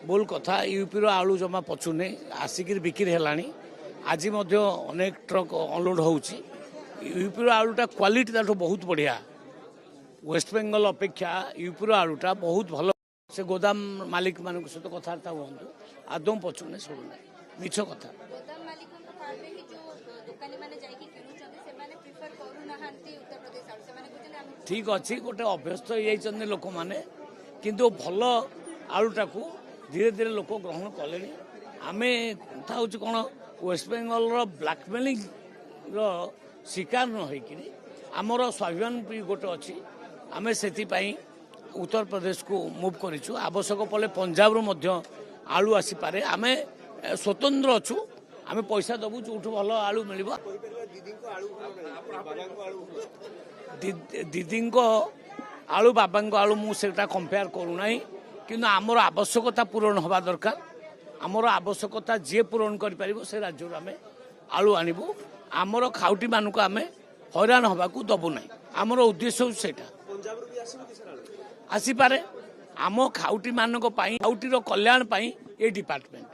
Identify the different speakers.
Speaker 1: बोल कथा यूपी रो आलू जमा पचुने आसिक बिक्री है आज अनेक ट्रक अनलोड होची यूपी रो आलूटा क्वालिटी ताठू बहुत बढ़िया वेस्ट बेंगल अपेक्षा यूपी रो आलूटा बहुत भल से गोदाम मालिक मान सहित कथबार्ता हूँ आदौ पचुने सब मिछ कथा ठीक अच्छी गोटे अभ्यस्त हो लोक मैंने किंतु भल आलूटा को धीरे धीरे लोक ग्रहण कले आम कथा हूँ कौन वेस्ट बेंगल ब्लैकमेलिंग शिकार न होकर आमर स्वाभिमान भी गोटे अच्छी आम से उत्तर प्रदेश को मूव करूँ आवश्यक पड़े पंजाब रू आलू आसीपे आम स्वतंत्र अच्छु आम पैसा दबू जो भल आलू मिल दीदी आलू बाबा आलू मुझे कंपेयर करूना कि आमर आवश्यकता पूरण हवा दरकार आमर आवश्यकता जी पूरण कर से राज्य आम आलू आणबू आमर खाउटी मानक आम हैरान हवा को दबू ना आमर उद्देश्य से आसीपे आम खाउटी मानक खाउटीर कल्याण ये डिपार्टमेंट।